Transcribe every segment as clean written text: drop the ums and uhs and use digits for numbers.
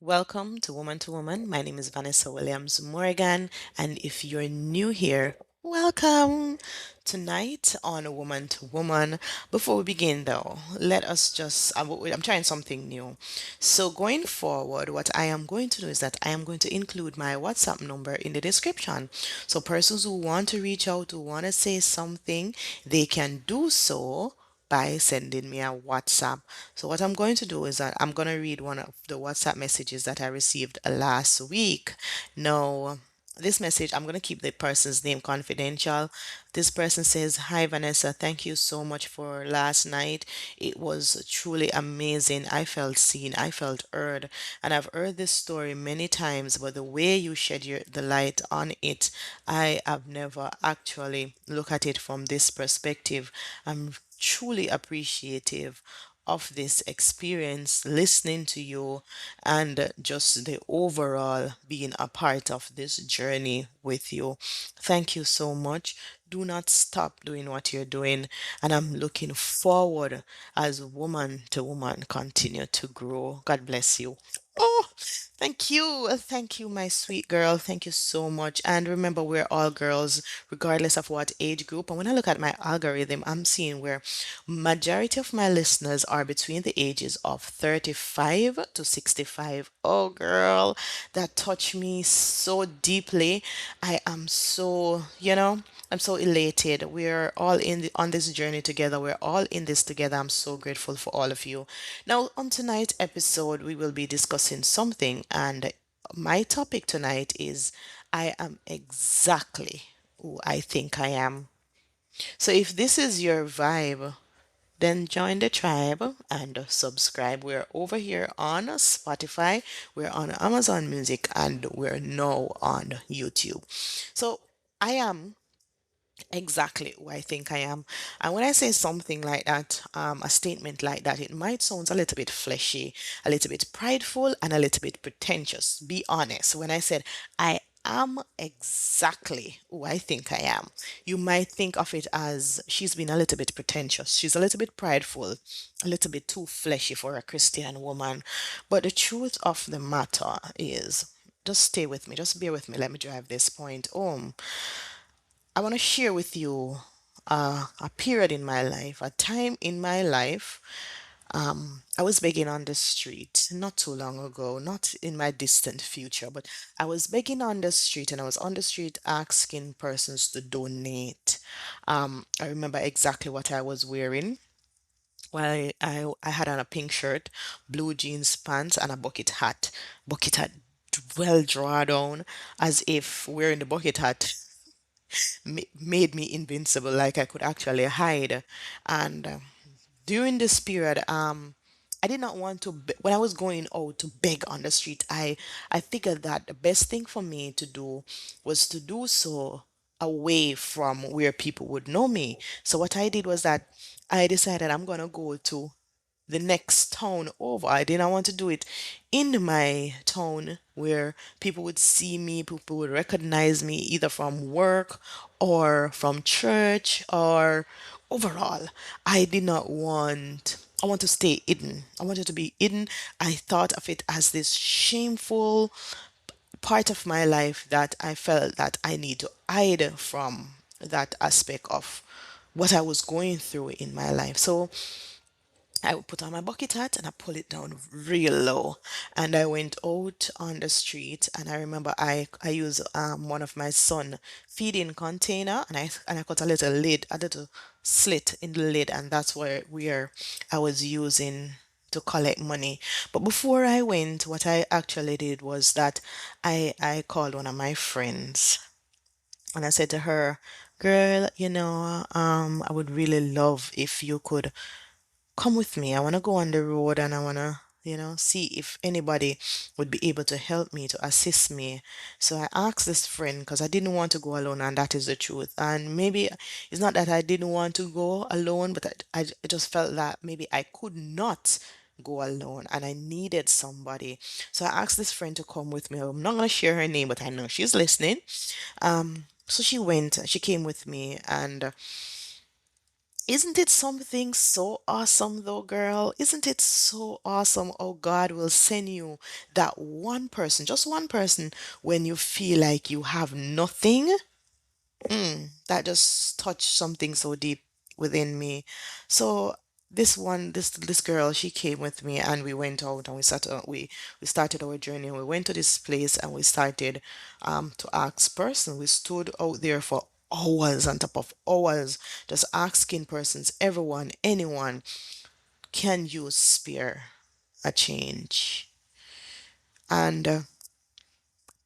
Welcome to Woman. My name is Vanessa Williams Morgan, and if you're new here, welcome. Tonight on Woman to Woman, before we begin though, let us just, I'm trying something new. So, going forward, what I am going to do is that I am going to include my WhatsApp number in the description. So, persons who want to reach out, who want to say something, they can do so by sending me a WhatsApp. So what I'm going to do is that I'm going to read one of the WhatsApp messages that I received last week. Now, this message, I'm going to keep the person's name confidential. This person says, "Hi Vanessa, thank you so much for last night. It was truly amazing. I felt seen, I felt heard, and I've heard this story many times, but the way you shed the light on it, I have never actually looked at it from this perspective. I'm truly appreciative of this experience, listening to you, and just the overall being a part of this journey with you. Thank you so much. Do not stop doing what you're doing, and I'm looking forward as woman to woman continue to grow. God bless you." Oh, thank you. Thank you, my sweet girl. Thank you so much. And remember, we're all girls, regardless of what age group. And when I look at my algorithm, I'm seeing where majority of my listeners are between the ages of 35 to 65. Oh, girl, that touched me so deeply. I am so, I'm so elated. We're all on this journey together. We're all in this together. I'm so grateful for all of you. Now, on tonight's episode, we will be discussing something, and my topic tonight is I am exactly who I think I am. So if this is your vibe, then join the tribe and subscribe. We're over here on Spotify, we're on Amazon Music, and we're now on YouTube. So I am exactly who I think I am. And when I say something like that, a statement like that, it might sound a little bit fleshy, a little bit prideful, and a little bit pretentious. Be honest. When I said I am exactly who I think I am, you might think of it as she's been a little bit pretentious. She's a little bit prideful, a little bit too fleshy for a Christian woman. But the truth of the matter is, just stay with me, just bear with me. Let me drive this point home. I want to share with you a period in my life, a time in my life. I was begging on the street not too long ago, not in my distant future, but I was begging on the street and I was on the street asking persons to donate. I remember exactly what I was wearing. Well, I had on a pink shirt, blue jeans pants, and a bucket hat. Bucket hat well drawn down, as if wearing the bucket hat made me invincible, like I could actually hide. And during this period, I did not want to. When I was going out to beg on the street, I figured that the best thing for me to do was to do so away from where people would know me. So what I did was that I decided I'm gonna go to the next town over. I didn't want to do it in my town where people would see me, people would recognize me either from work or from church or overall. I did not want, I want to stay hidden. I wanted to be hidden. I thought of it as this shameful part of my life that I felt that I need to hide from that aspect of what I was going through in my life. So I would put on my bucket hat and I pull it down real low. And I went out on the street and I remember I used one of my son feeding container and I cut a little lid, a little slit in the lid, and that's where I was using to collect money. But before I went, what I actually did was that I called one of my friends and I said to her, "Girl, I would really love if you could come with me. I want to go on the road and I want to, see if anybody would be able to help me, to assist me." So I asked this friend because I didn't want to go alone, and that is the truth. And maybe it's not that I didn't want to go alone, but I just felt that maybe I could not go alone and I needed somebody. So I asked this friend to come with me. I'm not going to share her name, but I know she's listening. So she came with me, and Isn't it something so awesome, though, girl? Isn't it so awesome? Oh, God will send you that one person, just one person, when you feel like you have nothing. That just touched something so deep within me. So this girl, she came with me, and we went out and we started our journey. We went to this place and we started to ask person. We stood out there for hours on top of hours, just asking persons, everyone, anyone, can you spare a change? And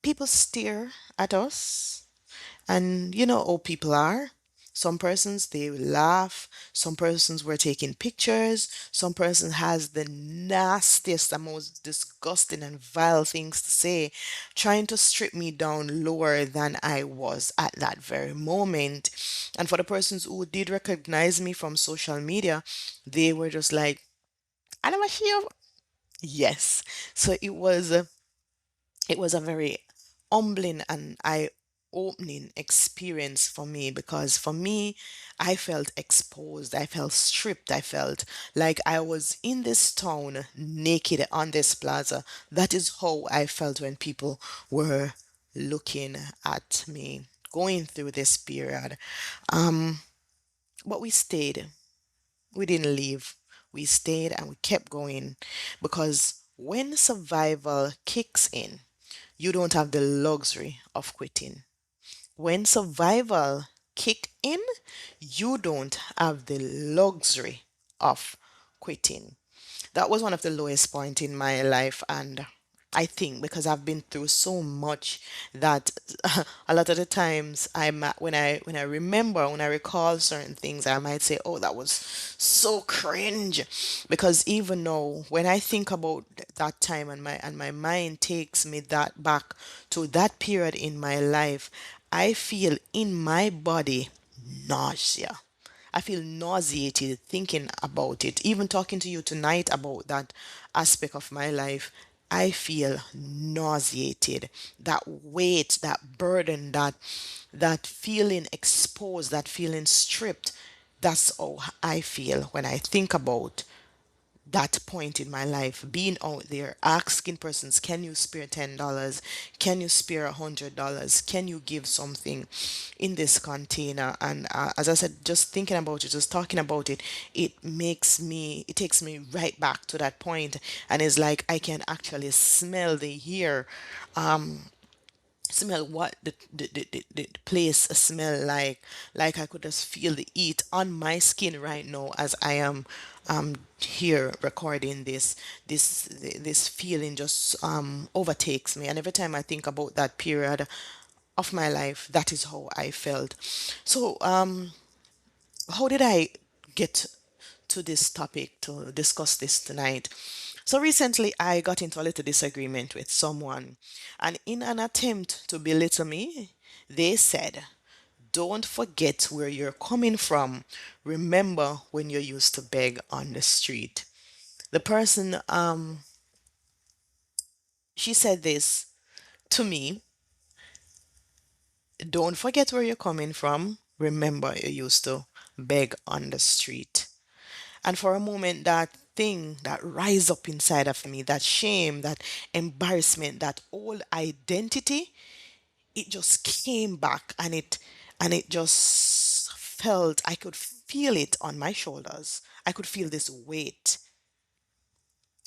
people stare at us. And you know how people are. Some persons they laugh, some persons were taking pictures, some person has the nastiest and most disgusting and vile things to say, trying to strip me down lower than I was at that very moment. And for the persons who did recognize me from social media, they were just like, I never hear. Yes. So it was a very humbling and eye-opening experience for me, because for me, I felt exposed, I felt stripped, I felt like I was in this town naked on this plaza. That is how I felt when people were looking at me going through this period. But we stayed. We didn't leave. We stayed and we kept going, because when survival kicks in, you don't have the luxury of quitting. When survival kick in, you don't have the luxury of quitting. That was one of the lowest point in my life, and I think because I've been through so much that a lot of the times when I remember, when I recall certain things, I might say, "Oh, that was so cringe," because even though when I think about that time, and my mind takes me that back to that period in my life, I feel in my body nausea. I feel nauseated thinking about it. Even talking to you tonight about that aspect of my life, I feel nauseated. That weight, that burden, that feeling exposed, that feeling stripped. That's how I feel when I think about that point in my life, being out there asking persons, can you spare $10, can you spare $100, can you give something in this container? And as I said, just thinking about it, just talking about it, it takes me right back to that point, and it's like I can actually smell the air, smell what the place smell like I could just feel the heat on my skin right now as I am here recording this feeling just overtakes me, and every time I think about that period of my life, that is how I felt. So how did I get to this topic to discuss this tonight? So recently, I got into a little disagreement with someone, and in an attempt to belittle me, they said, "Don't forget where you're coming from. Remember when you used to beg on the street." The person, she said this to me: "Don't forget where you're coming from. Remember you used to beg on the street." And for a moment, that thing that rise up inside of me, that shame, that embarrassment, that old identity, it just came back, and it just felt, I could feel it on my shoulders. I could feel this weight,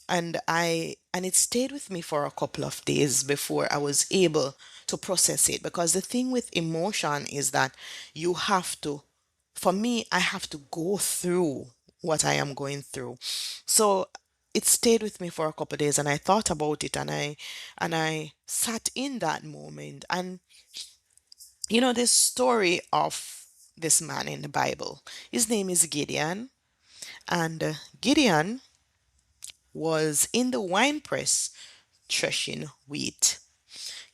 and it stayed with me for a couple of days before I was able to process it, because the thing with emotion is that you have to, for me, I have to go through what I am going through. So it stayed with me for a couple of days, and I thought about it, and I sat in that moment. And you know this story of this man in the Bible, his name is Gideon. And Gideon was in the wine press threshing wheat.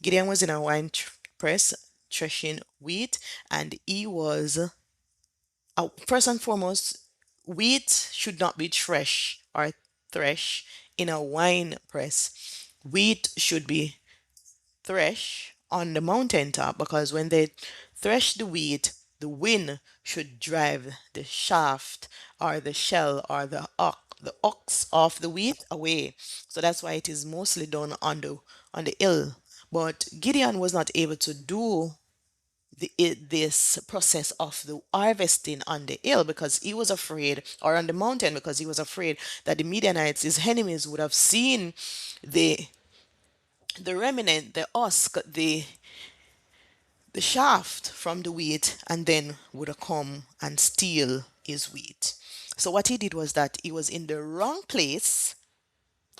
Gideon was in a press threshing wheat, and he was, first and foremost, wheat should not be thresh in a wine press. Wheat should be thresh on the mountaintop, because when they thresh the wheat, the wind should drive the shaft or the shell or the ox of the wheat away. So that's why it is mostly done on the hill. But Gideon was not able to do this process of the harvesting on the hill because he was afraid, or on the mountain because he was afraid that the Midianites, his enemies, would have seen the the remnant, the husk, the shaft from the wheat, and then would have come and steal his wheat. So what he did was that he was in the wrong place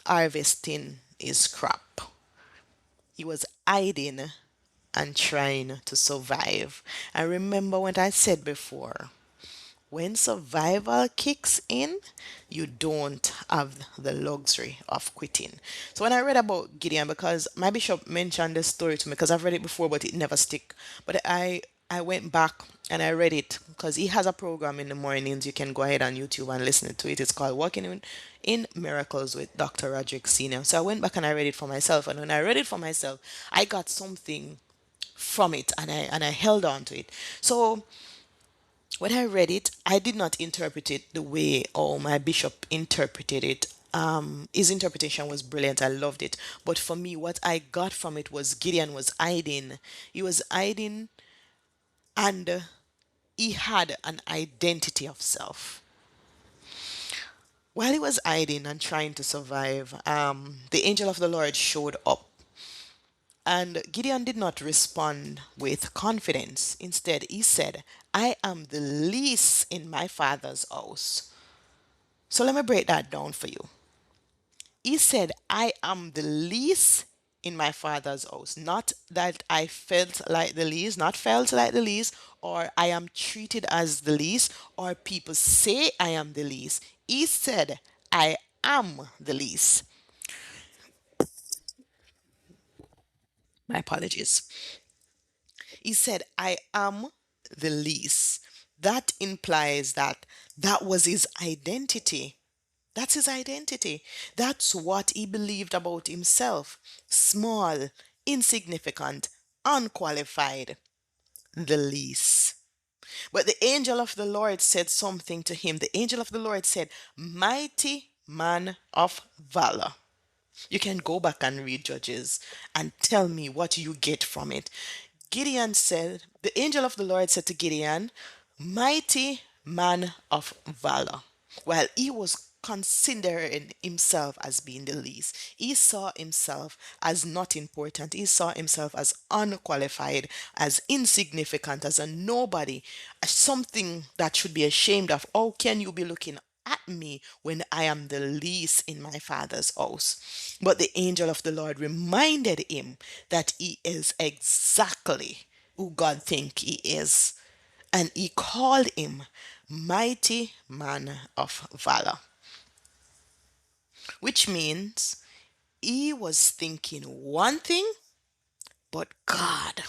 harvesting his crop. He was hiding and trying to survive. I remember what I said before. When survival kicks in, you don't have the luxury of quitting. So when I read about Gideon, because my bishop mentioned this story to me, because I've read it before, but it never stick. But I went back and I read it because he has a program in the mornings. You can go ahead on YouTube and listen to it. It's called in Miracles with Dr. Roderick Senior. So I went back and I read it for myself. And when I read it for myself, I got something from it and I held on to it. So when I read it, I did not interpret it the way my bishop interpreted it. His interpretation was brilliant. I loved it. But for me, what I got from it was Gideon was hiding. He was hiding and he had an identity of self. While he was hiding and trying to survive, the angel of the Lord showed up. And Gideon did not respond with confidence. Instead, he said, I am the least in my father's house. So let me break that down for you. He said, I am the least in my father's house. Not that I felt like the least, not felt like the least, or I am treated as the least, or people say I am the least. He said, I am the least. My apologies. He said, I am the least. That implies that that was his identity. That's his identity. That's what he believed about himself. Small, insignificant, unqualified, the least. But the angel of the Lord said something to him. The angel of the Lord said, Mighty man of valor. You can go back and read Judges and tell me what you get from it. Gideon said, the angel of the Lord said to Gideon, Mighty man of valor. While he was considering himself as being the least, he saw himself as not important. He saw himself as unqualified, as insignificant, as a nobody, as something that should be ashamed of. How can you be looking at me when I am the least in my father's house? But the angel of the Lord reminded him that he is exactly who God think he is. And he called him mighty man of valor, which means he was thinking one thing, but God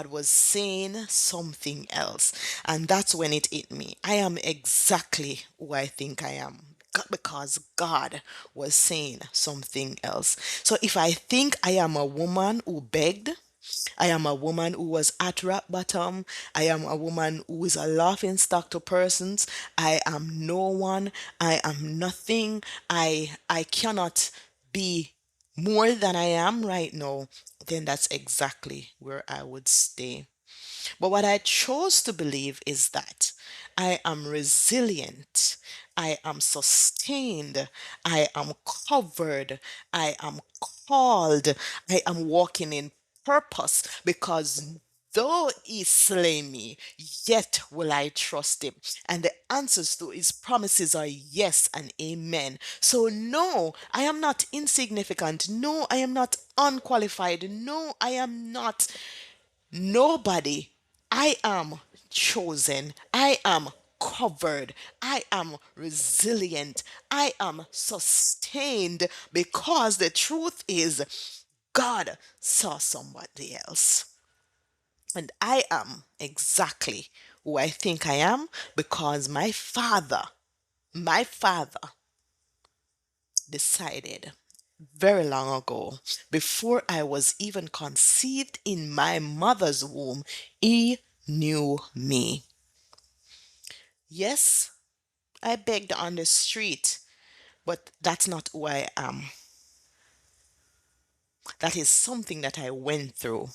was saying something else. And that's when it hit me. I am exactly who I think I am. Because God was saying something else. So if I think I am a woman who begged, I am a woman who was at rock bottom. I am a woman who is a laughing stock to persons. I am no one. I am nothing. I cannot be more than I am right now. Then that's exactly where I would stay. But what I chose to believe is that I am resilient, I am sustained, I am covered, I am called, I am walking in purpose because though he slay me, yet will I trust him. And the answers to his promises are yes and amen. So, no, I am not insignificant. No, I am not unqualified. No, I am not nobody. I am chosen. I am covered. I am resilient. I am sustained because the truth is God saw somebody else. And I am exactly who I think I am because my father decided very long ago, before I was even conceived in my mother's womb, he new me. Yes, I begged on the street, but that's not who I am. That is something that I went through.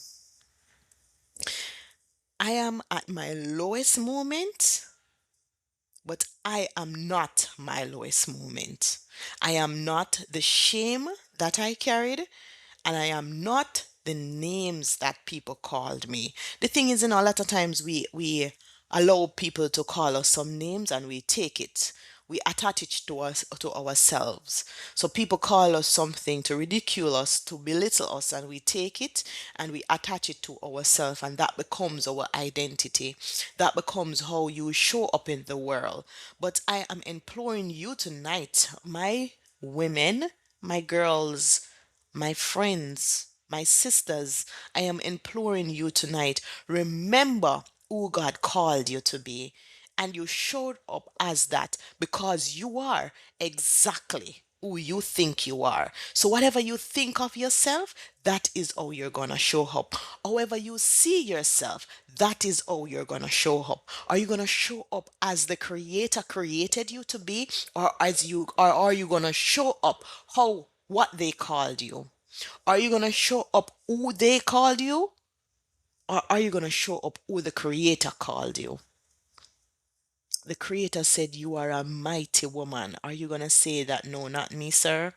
I am at my lowest moment, but I am not my lowest moment. I am not the shame that I carried, and I am not the names that people called me. The thing is, a lot of times we allow people to call us some names and we take it. We attach it to us to ourselves. So people call us something to ridicule us, to belittle us, and we take it and we attach it to ourselves, and that becomes our identity. That becomes how you show up in the world. But I am imploring you tonight, my women, my girls, my friends, my sisters, I am imploring you tonight. Remember who God called you to be. And you showed up as that because you are exactly who you think you are. So, whatever you think of yourself, that is how you're gonna show up. However, you see yourself, that is how you're gonna show up. Are you gonna show up as the Creator created you to be, or are you gonna show up how what they called you? Are you going to show up who they called you? Or are you going to show up who the Creator called you? The Creator said you are a mighty woman. Are you going to say that, no, not me, sir?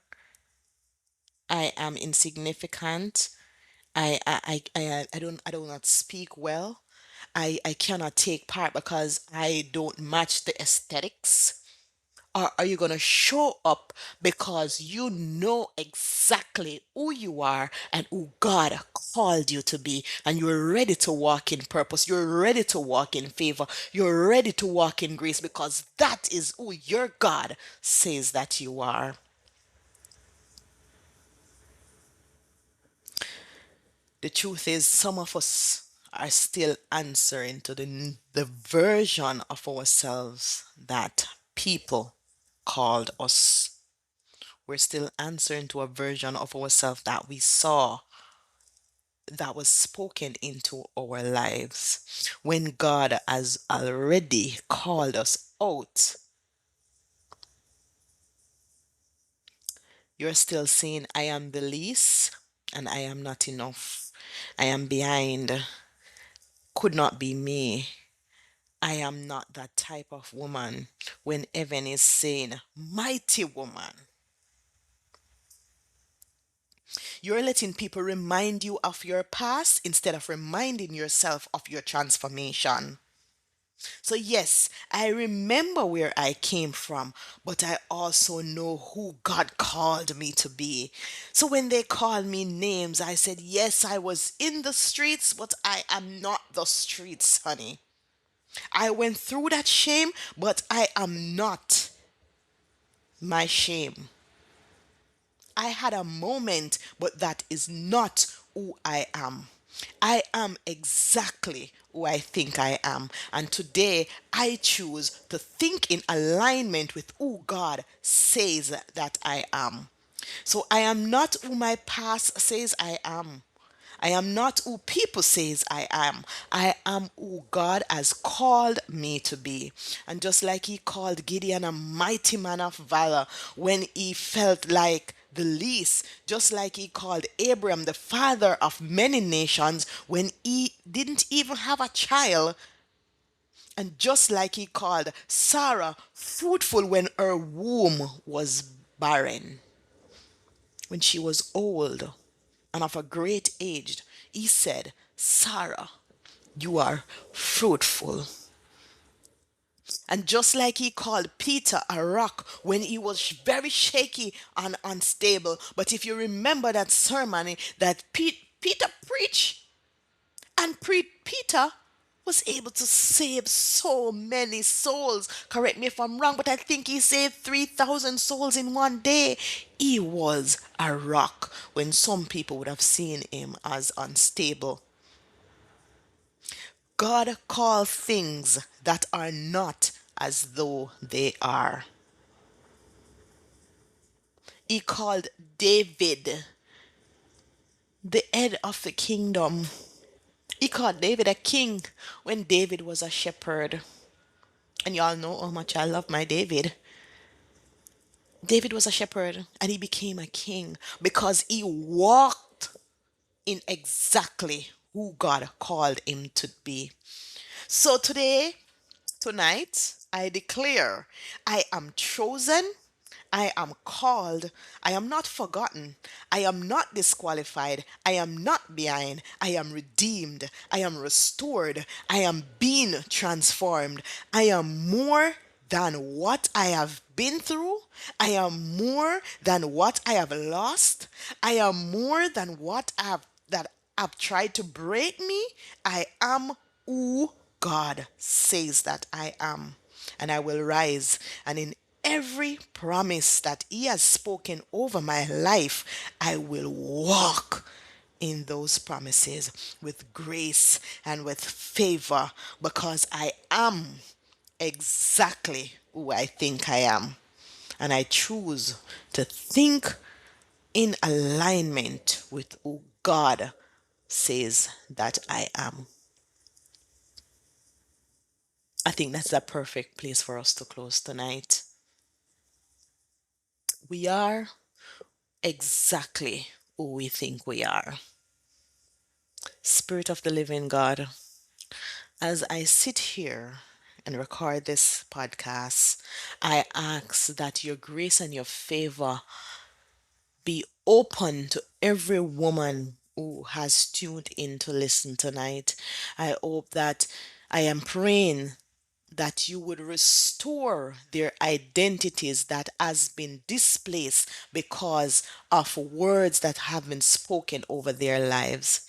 I am insignificant. I do not speak well. I cannot take part because I don't match the aesthetics. Or are you going to show up because you know exactly who you are and who God called you to be, and you're ready to walk in purpose? You're ready to walk in favor. You're ready to walk in grace because that is who your God says that you are. The truth is, some of us are still answering to the version of ourselves that people called us. We're still answering to a version of ourselves that we saw, that was spoken into our lives when God has already called us out. You're still saying, I am the least and I am not enough. I am behind, could not be me. I am not that type of woman. When heaven is saying, mighty woman, you're letting people remind you of your past instead of reminding yourself of your transformation. So, yes, I remember where I came from, but I also know who God called me to be. So, when they called me names, I said, yes, I was in the streets, but I am not the streets, honey. I went through that shame, but I am not my shame. I had a moment, but that is not who I am. I am exactly who I think I am. And today I choose to think in alignment with who God says that I am. So I am not who my past says I am. I am not who people says I am. I am who God has called me to be. And just like he called Gideon a mighty man of valor when he felt like the least, just like he called Abram the father of many nations when he didn't even have a child, and just like he called Sarah fruitful when her womb was barren, when she was old and of a great age, he said, Sarah, you are fruitful. And just like he called Peter a rock when he was very shaky and unstable. But if you remember that sermon that Peter preached, and Peter was able to save so many souls. Correct me if I'm wrong, but I think he saved 3,000 souls in one day. He was a rock when some people would have seen him as unstable. God calls things that are not as though they are. He called David the head of the kingdom, He called David a king when David was a shepherd. And y'all know how much I love my David. David was a shepherd and he became a king because he walked in exactly who God called him to be. So today, tonight, I declare I am chosen, I am called, I am not forgotten, I am not disqualified, I am not behind, I am redeemed, I am restored, I am being transformed, I am more than what I have been through. I am more than what I have lost. I am more than what have tried to break me. I am who God says that I am. And I will rise. And in every promise that He has spoken over my life, I will walk in those promises with grace and with favor because I am exactly who I think I am. And I choose to think in alignment with who God says that I am. I think that's the perfect place for us to close tonight. We are exactly who we think we are. Spirit of the living God, as I sit here and record this podcast, I ask that your grace and your favor be open to every woman who has tuned in to listen tonight. I hope that I am praying that you would restore their identities that has been displaced because of words that have been spoken over their lives.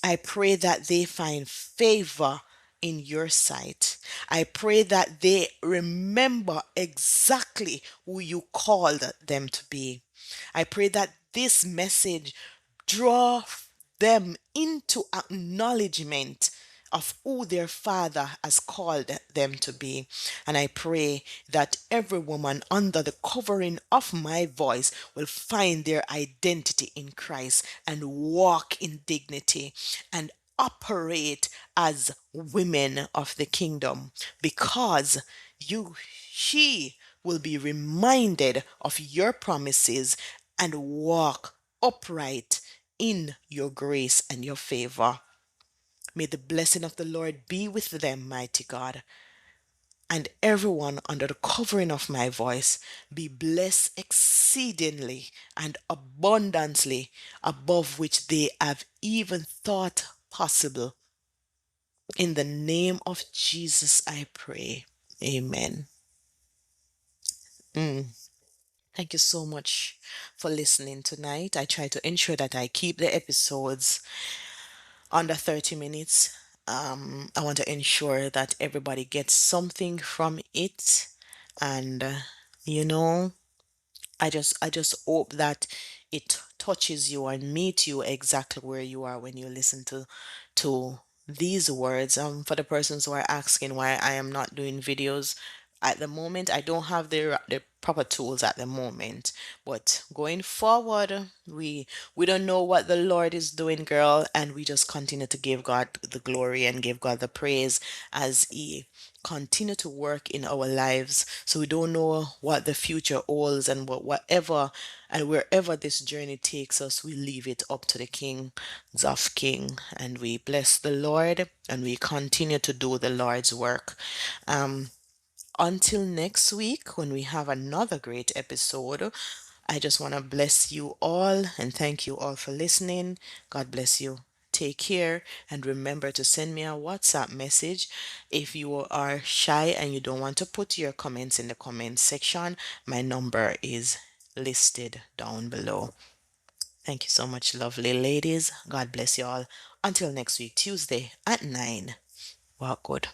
I pray that they find favor in your sight. I pray that they remember exactly who you called them to be. I pray that this message draw them into acknowledgement of who their father has called them to be. And I pray that every woman under the covering of my voice will find their identity in Christ and walk in dignity and operate as women of the kingdom because she will be reminded of your promises and walk upright in your grace and your favor. May the blessing of the Lord be with them, mighty God, and everyone under the covering of my voice be blessed exceedingly and abundantly above which they have even thought possible. In the name of Jesus, I pray. Amen. Thank you so much for listening tonight. I try to ensure that I keep the episodes under 30 minutes. I want to ensure that everybody gets something from it. And, you know, I just hope that it touches you and meet you exactly where you are when you listen to these words. For the persons who are asking why I am not doing videos at the moment, I don't have the proper tools at the moment. But going forward, we don't know what the Lord is doing, girl, and we just continue to give God the glory and give God the praise as He continue to work in our lives. So we don't know what the future holds and whatever and wherever this journey takes us, we leave it up to the King of King and we bless the Lord and we continue to do the Lord's work. Until next week, when we have another great episode, I just want to bless you all and thank you all for listening. God bless you. Take care and remember to send me a WhatsApp message if you are shy and you don't want to put your comments in the comment section. My number is listed down below. Thank you so much, lovely ladies. God bless you all. Until next week, Tuesday at 9. Walk good.